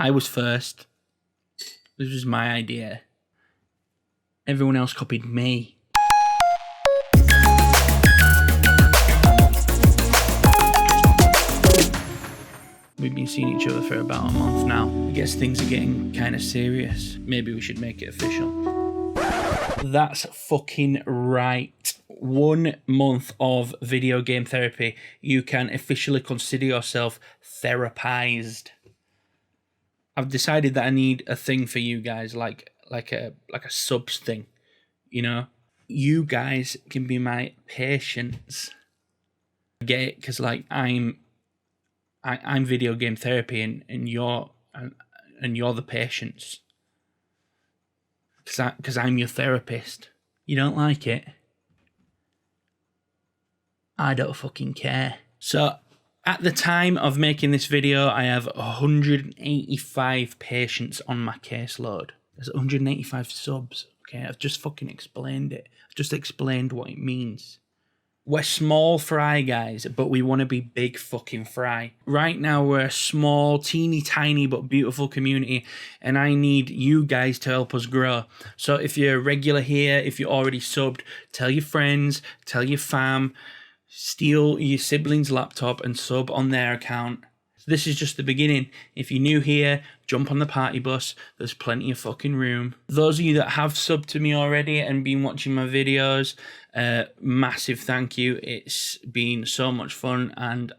I was first. This was my idea. Everyone else copied me. We've been seeing each other for about a month now. I guess things are getting kind of serious. Maybe we should make it official. That's fucking right. 1 month of video game therapy. You can officially consider yourself therapized. I've decided that I need a thing for you guys, like a subs thing, you know? You guys can be my patients. I get it, because like I'm video game therapy and you're the patients. Because I'm your therapist. You don't like it? I don't fucking care. So, at the time of making this video, I have 185 patients on my caseload. There's 185 subs. Okay, I've just fucking explained it. I've just explained what it means. We're small fry, guys, but we want to be big fucking fry. Right now, we're a small, teeny tiny, but beautiful community, and I need you guys to help us grow. So if you're a regular here, if you're already subbed, tell your friends, tell your fam, steal your sibling's laptop and sub on their account. This is just the beginning. If you're new here, jump on the party bus. There's plenty of fucking room. Those of you that have subbed to me already and been watching my videos, massive thank you. It's been so much fun and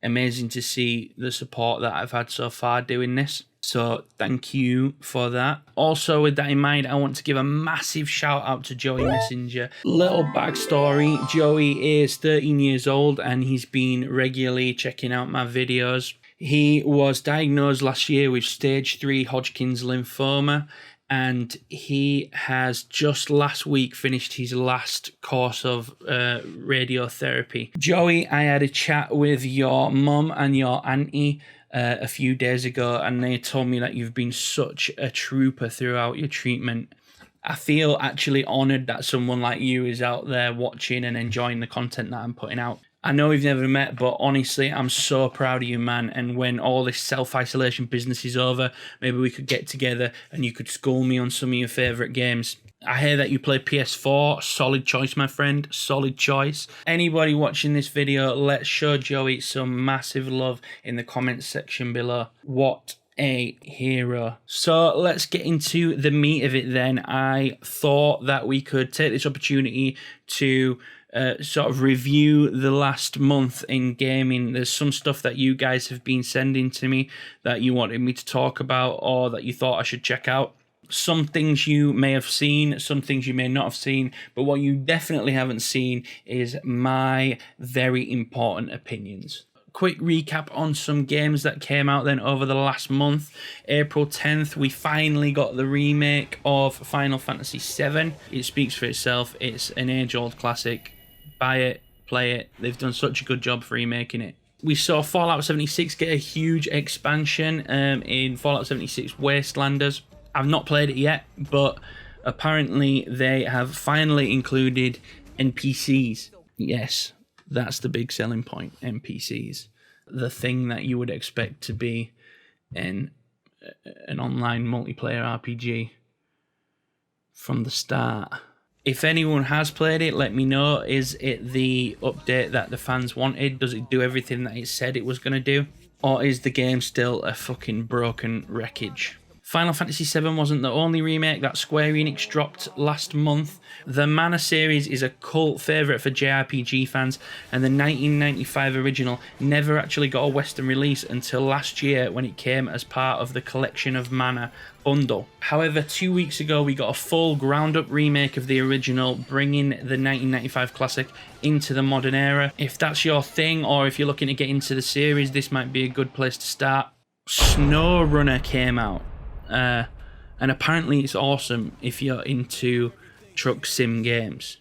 amazing to see the support that I've had so far doing this. So thank you for that. Also, with that in mind, I want to give a massive shout out to Joey Messenger. Little backstory, Joey is 13 years old and he's been regularly checking out my videos. He was diagnosed last year with stage 3 Hodgkin's lymphoma, and he has just last week finished his last course of radiotherapy. Joey, I had a chat with your mum and your auntie a few days ago, and they told me that you've been such a trooper throughout your treatment. I feel actually honoured that someone like you is out there watching and enjoying the content that I'm putting out. I know we've never met, but honestly, I'm so proud of you, man. And when all this self-isolation business is over, maybe we could get together and you could school me on some of your favourite games. I hear that you play PS4. Solid choice, my friend. Solid choice. Anybody watching this video, let's show Joey some massive love in the comments section below. What a hero. So let's get into the meat of it then. I thought that we could take this opportunity to sort of review the last month in gaming. There's some stuff that you guys have been sending to me that you wanted me to talk about or that you thought I should check out. Some things you may have seen, some things you may not have seen, but what you definitely haven't seen is my very important opinions. Quick recap on some games that came out then over the last month. April 10th, we finally got the remake of Final Fantasy VII. It speaks for itself. It's an age-old classic. Buy it, play it. They've done such a good job for remaking it. We saw Fallout 76 get a huge expansion in Fallout 76 Wastelanders. I've not played it yet, but apparently they have finally included NPCs. Yes, that's the big selling point, NPCs. The thing that you would expect to be in an online multiplayer RPG from the start. If anyone has played it, let me know. Is it the update that the fans wanted? Does it do everything that it said it was going to do? Or is the game still a fucking broken wreckage? Final Fantasy VII wasn't the only remake that Square Enix dropped last month. The Mana series is a cult favourite for JRPG fans, and the 1995 original never actually got a Western release until last year when it came as part of the Collection of Mana bundle. However, 2 weeks ago we got a full ground-up remake of the original, bringing the 1995 classic into the modern era. If that's your thing, or if you're looking to get into the series, this might be a good place to start. SnowRunner came out. And apparently it's awesome if you're into truck sim games.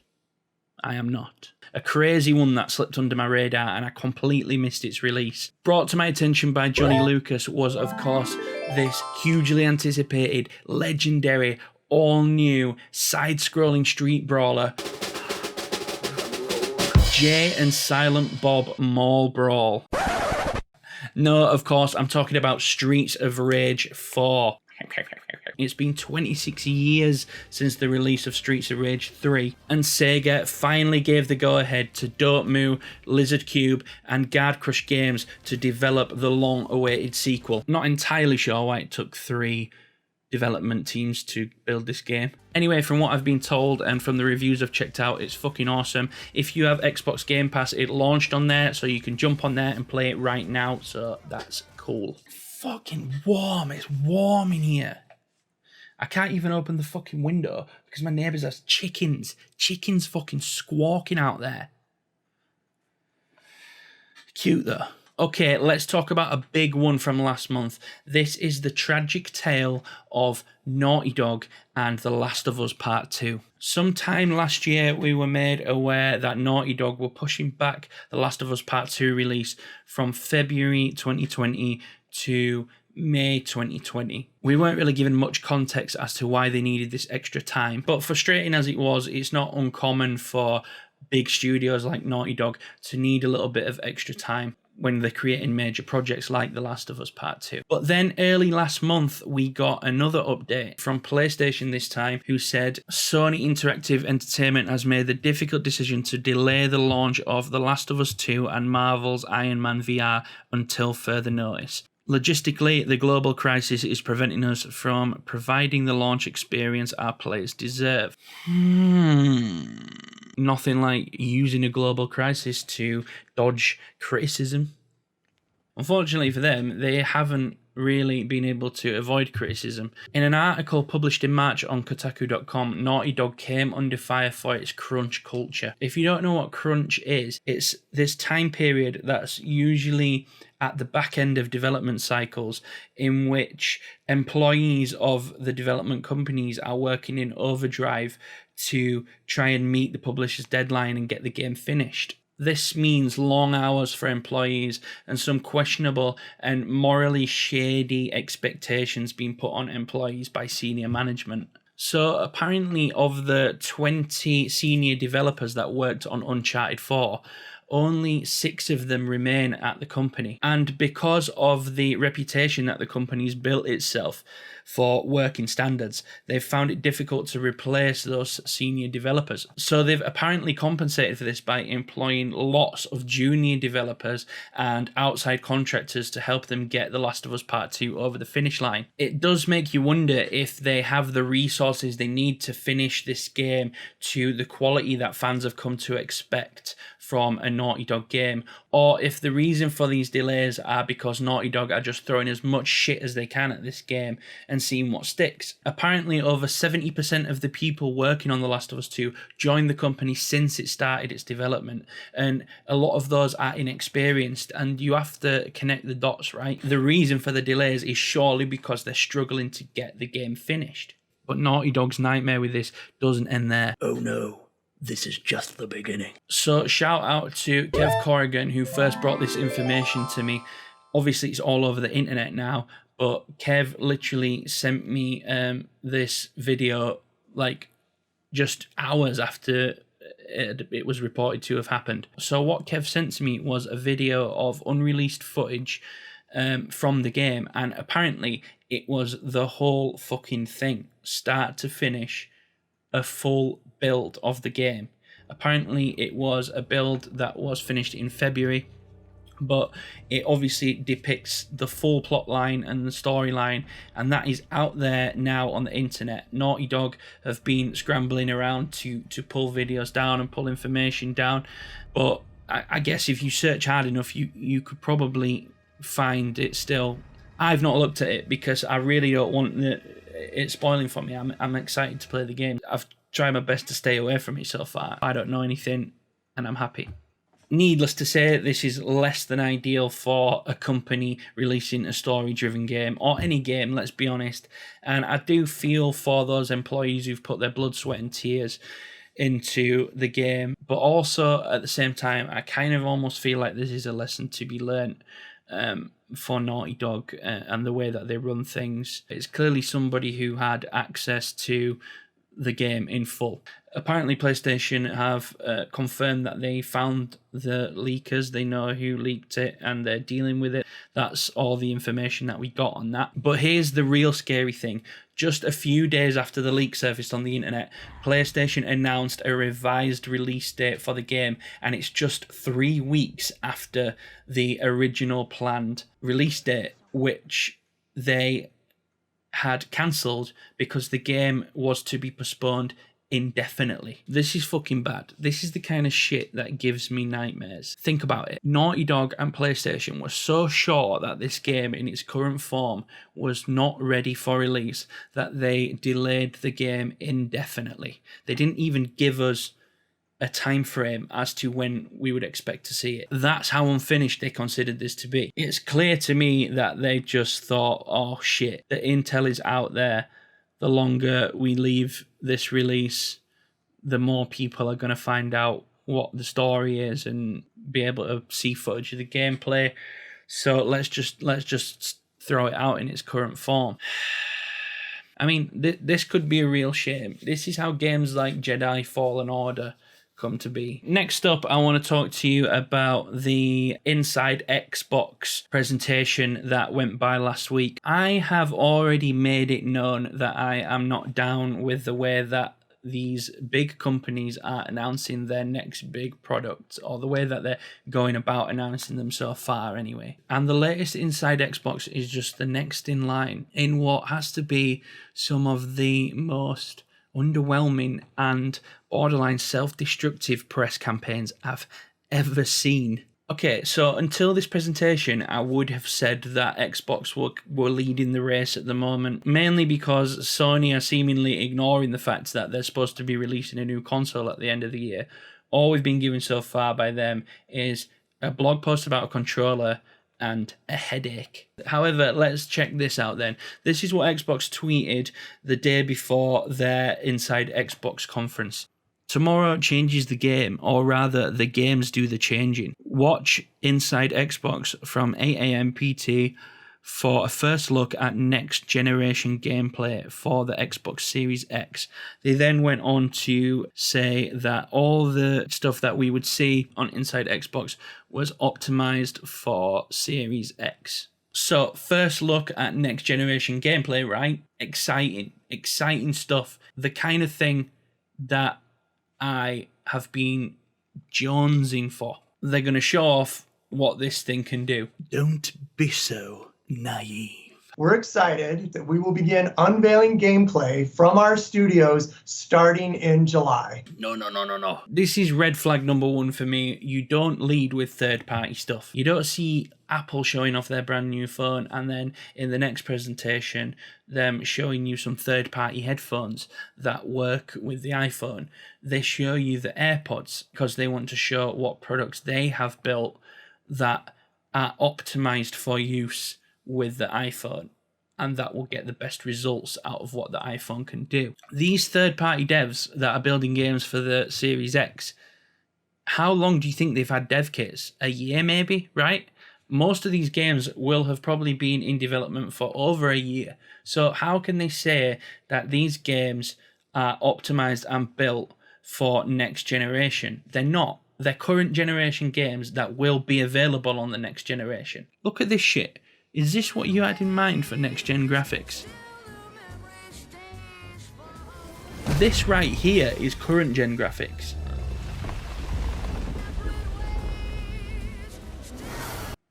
I am not. A crazy one that slipped under my radar and I completely missed its release. Brought to my attention by Johnny Lucas was, of course, this hugely anticipated, legendary, all-new, side-scrolling street brawler, Jay and Silent Bob Mall Brawl. No, of course, I'm talking about Streets of Rage 4. It's been 26 years since the release of Streets of Rage 3, and Sega finally gave the go-ahead to Dotemu, Lizard Cube, and Guard Crush Games to develop the long-awaited sequel. Not entirely sure why it took 3 development teams to build this game. Anyway, from what I've been told and from the reviews I've checked out, it's fucking awesome. If you have Xbox Game Pass, it launched on there, so you can jump on there and play it right now, so that's cool. Fucking warm. It's warm in here. I can't even open the fucking window because my neighbours has chickens. Chickens fucking squawking out there. Cute though. Okay, let's talk about a big one from last month. This is the tragic tale of Naughty Dog and The Last of Us Part 2. Sometime last year, we were made aware that Naughty Dog were pushing back The Last of Us Part 2 release from February 2020 to May 2020. We weren't really given much context as to why they needed this extra time, but frustrating as it was, it's not uncommon for big studios like Naughty Dog to need a little bit of extra time when they're creating major projects like The Last of Us Part 2. But then early last month, we got another update from PlayStation this time, who said Sony Interactive Entertainment has made the difficult decision to delay the launch of The Last of Us 2 and Marvel's Iron Man VR until further notice. Logistically, the global crisis is preventing us from providing the launch experience our players deserve. Nothing like using a global crisis to dodge criticism. Unfortunately for them, they haven't really been able to avoid criticism. In an article published in March on Kotaku.com, Naughty Dog came under fire for its crunch culture. If you don't know what crunch is, it's this time period that's usually at the back end of development cycles in which employees of the development companies are working in overdrive to try and meet the publisher's deadline and get the game finished. This means long hours for employees and some questionable and morally shady expectations being put on employees by senior management. So apparently, of the 20 senior developers that worked on Uncharted 4, only 6 of them remain at the company. And because of the reputation that the company's built itself for working standards, they've found it difficult to replace those senior developers. So they've apparently compensated for this by employing lots of junior developers and outside contractors to help them get The Last of Us Part 2 over the finish line. It does make you wonder if they have the resources they need to finish this game to the quality that fans have come to expect from a Naughty Dog game, or if the reason for these delays are because Naughty Dog are just throwing as much shit as they can at this game and seeing what sticks. Apparently, over 70% of the people working on The Last of Us 2 joined the company since it started its development, and a lot of those are inexperienced, and you have to connect the dots, right? The reason for the delays is surely because they're struggling to get the game finished. But Naughty Dog's nightmare with this doesn't end there. Oh no. This is just the beginning. So shout out to Kev Corrigan, who first brought this information to me. Obviously, it's all over the internet now, but Kev literally sent me this video like just hours after it was reported to have happened. So what Kev sent to me was a video of unreleased footage from the game, and apparently it was the whole fucking thing, start to finish, a full build of the game. Apparently it was a build that was finished in February, but it obviously depicts the full plot line and the storyline, and that is out there now on the internet. Naughty Dog have been scrambling around to pull videos down and pull information down, but I guess if you search hard enough, you could probably find it still. I've not looked at it because I really don't want it spoiling for me. I'm excited to play the game. I've tried my best to stay away from it so far. I don't know anything, and I'm happy. Needless to say, this is less than ideal for a company releasing a story-driven game, or any game, let's be honest. And I do feel for those employees who've put their blood, sweat and tears into the game. But also, at the same time, I kind of almost feel like this is a lesson to be learnt for Naughty Dog and the way that they run things. It's clearly somebody who had access to the game in full. Apparently, PlayStation have confirmed that they found the leakers. They know who leaked it and they're dealing with it. That's all the information that we got on that. But here's the real scary thing. Just a few days after the leak surfaced on the internet, PlayStation announced a revised release date for the game, and it's just 3 weeks after the original planned release date, which they had cancelled because the game was to be postponed indefinitely. This is fucking bad. This is the kind of shit that gives me nightmares. Think about it. Naughty Dog and PlayStation were so sure that this game in its current form was not ready for release that they delayed the game indefinitely. They didn't even give us a time frame as to when we would expect to see it. That's how unfinished they considered this to be. It's clear to me that they just thought, oh shit, the intel is out there. The longer we leave this release, the more people are going to find out what the story is and be able to see footage of the gameplay. So let's just throw it out in its current form. I mean, this could be a real shame. This is how games like Jedi Fallen Order come to be. Next up, I want to talk to you about the Inside Xbox presentation that went by last week. I have already made it known that I am not down with the way that these big companies are announcing their next big products, or the way that they're going about announcing them so far anyway. And the latest Inside Xbox is just the next in line in what has to be some of the most underwhelming and borderline self-destructive press campaigns I've ever seen. Okay, so until this presentation, I would have said that Xbox were leading the race at the moment, mainly because Sony are seemingly ignoring the fact that they're supposed to be releasing a new console at the end of the year. All we've been given so far by them is a blog post about a controller and a headache. However, let's check this out then. This is what Xbox tweeted the day before their Inside Xbox conference. Tomorrow changes the game, or rather the games do the changing. Watch Inside Xbox from 8 AM PT for a first look at next generation gameplay for the Xbox Series X. They then went on to say that all the stuff that we would see on Inside Xbox was optimized for Series X. So, first look at next generation gameplay, right? Exciting stuff. The kind of thing that I have been jonesing for. They're going to show off what this thing can do. Don't be so naive. We're excited that we will begin unveiling gameplay from our studios starting in July. No. This is red flag number one for me. You don't lead with third-party stuff. You don't see Apple showing off their brand new phone and then in the next presentation them showing you some third-party headphones that work with the iPhone. They show you the AirPods because they want to show what products they have built that are optimized for use with the iPhone, and that will get the best results out of what the iPhone can do. These third-party devs that are building games for the Series X, how long do you think they've had dev kits? A year maybe, right? Most of these games will have probably been in development for over a year. So how can they say that these games are optimized and built for next generation? They're not. They're current generation games that will be available on the next generation. Look at this shit. Is this what you had in mind for next-gen graphics? This right here is current-gen graphics.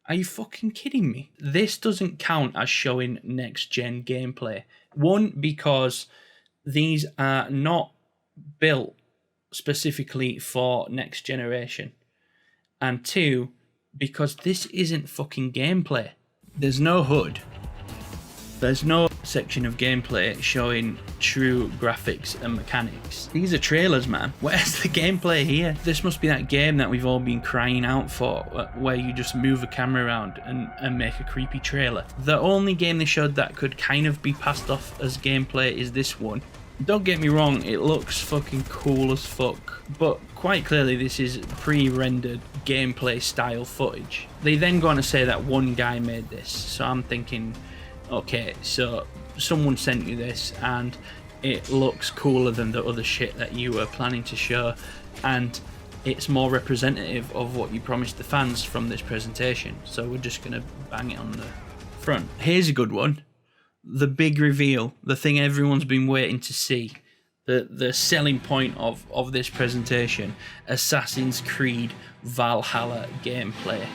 Are you fucking kidding me? This doesn't count as showing next-gen gameplay. One, because these are not built specifically for next generation. And two, because this isn't fucking gameplay. There's no HUD. There's no section of gameplay showing true graphics and mechanics. These are trailers, man. Where's the gameplay here? This must be that game that we've all been crying out for, where you just move a camera around and make a creepy trailer. The only game they showed that could kind of be passed off as gameplay is this one. Don't get me wrong, it looks fucking cool as fuck, but quite clearly this is pre-rendered gameplay style footage. They then go on to say that one guy made this, so I'm thinking, okay, so someone sent you this and it looks cooler than the other shit that you were planning to show, and it's more representative of what you promised the fans from this presentation. So we're just gonna bang it on the front. Here's a good one. The big reveal, the thing everyone's been waiting to see, the selling point of this presentation: Assassin's Creed Valhalla gameplay.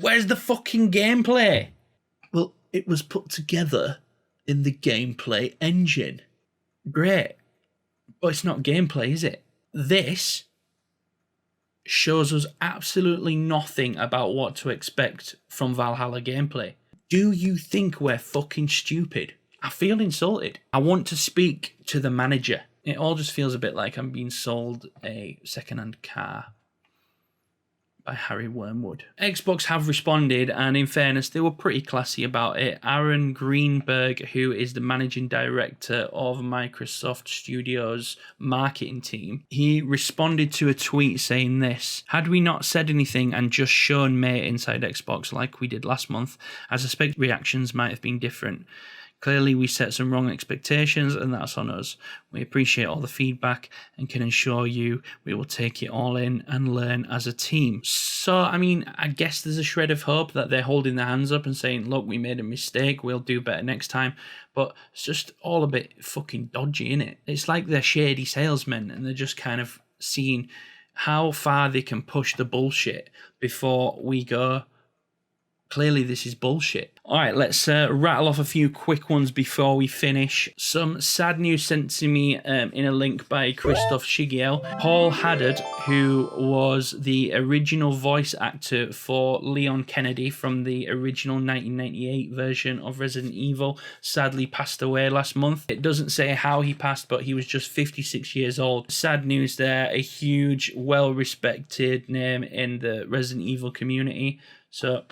Where's the fucking gameplay? Well, it was put together in the gameplay engine. Great. But it's not gameplay, is it? This shows us absolutely nothing about what to expect from Valhalla gameplay. Do you think we're fucking stupid? I feel insulted. I want to speak to the manager. It all just feels a bit like I'm being sold a second-hand car by Harry Wormwood. Xbox have responded, and in fairness, they were pretty classy about it. Aaron Greenberg, who is the managing director of Microsoft Studios marketing team, he responded to a tweet saying this: "Had we not said anything and just shown May inside Xbox like we did last month, I suspect reactions might have been different. Clearly, we set some wrong expectations, and that's on us. We appreciate all the feedback and can assure you we will take it all in and learn as a team." So, I mean, I guess there's a shred of hope that they're holding their hands up and saying, look, we made a mistake, we'll do better next time. But it's just all a bit fucking dodgy, innit? It's like they're shady salesmen, and they're just kind of seeing how far they can push the bullshit before we go, clearly this is bullshit. All right, let's rattle off a few quick ones before we finish. Some sad news sent to me in a link by Christoph Shigiel. Paul Haddad, who was the original voice actor for Leon Kennedy from the original 1998 version of Resident Evil, sadly passed away last month. It doesn't say how he passed, but he was just 56 years old. Sad news there. A huge, well-respected name in the Resident Evil community. So,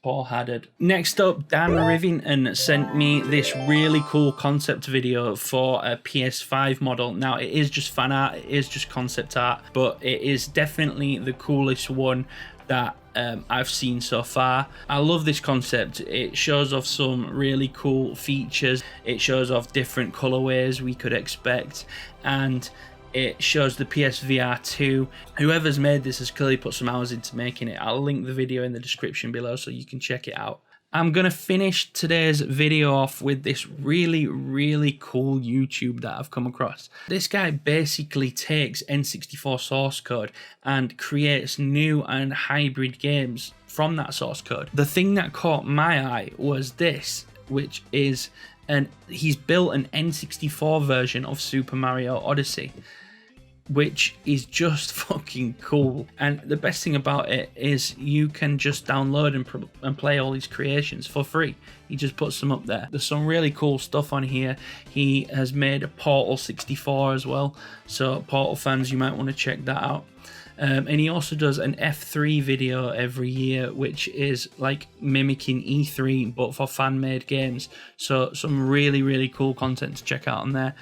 Paul Haddad. Next up, Dan Rivington sent me this really cool concept video for a PS5 model. Now, it is just fan art, it is just concept art, but it is definitely the coolest one that I've seen so far. I love this concept. It shows off some really cool features. It shows off different colorways we could expect, and it shows the PSVR 2. Whoever's made this has clearly put some hours into making it. I'll link the video in the description below so you can check it out. I'm going to finish today's video off with this really, really cool YouTube that I've come across. This guy basically takes N64 source code and creates new and hybrid games from that source code. The thing that caught my eye was this, which is, he's built an N64 version of Super Mario Odyssey, which is just fucking cool. And the best thing about it is you can just download and play all these creations for free. He just puts them up there. There's some really cool stuff on here. He has made a Portal 64 as well, so Portal fans, you might want to check that out. And he also does an F3 video every year, which is like mimicking E3 but for fan-made games. So some really, really cool content to check out on there.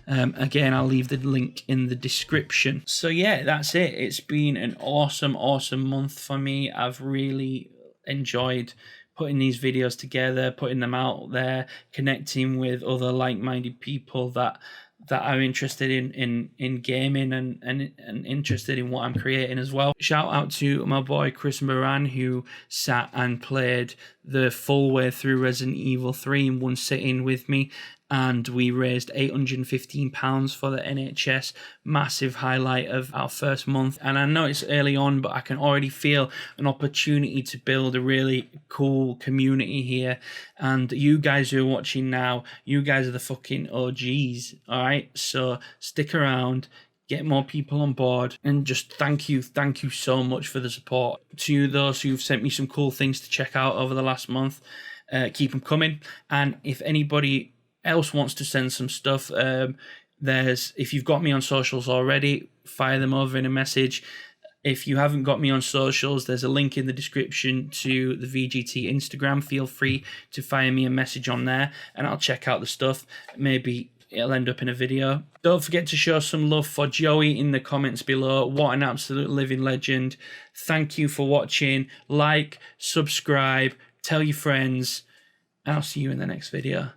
Again, I'll leave the link in the description. So yeah, that's it. It's been an awesome month for me. I've really enjoyed putting these videos together, putting them out there, connecting with other like-minded people that are interested in gaming and interested in what I'm creating as well. Shout out to my boy Chris Moran, who sat and played the full way through Resident Evil 3 in one sitting with me, and we raised £815 for the NHS. Massive highlight of our first month. And I know it's early on, but I can already feel an opportunity to build a really cool community here. And you guys who are watching now, you guys are the fucking OGs, all right? So stick around, get more people on board, and just thank you so much for the support. To those who've sent me some cool things to check out over the last month, keep them coming. And if anybody else wants to send some stuff, if you've got me on socials already, fire them over in a message. If you haven't got me on socials, there's a link in the description to the VGT Instagram. Feel free to fire me a message on there and I'll check out the stuff. Maybe it'll end up in a video. Don't forget to show some love for Joey in the comments below. What an absolute living legend. Thank you for watching. Like, subscribe, tell your friends. I'll see you in the next video.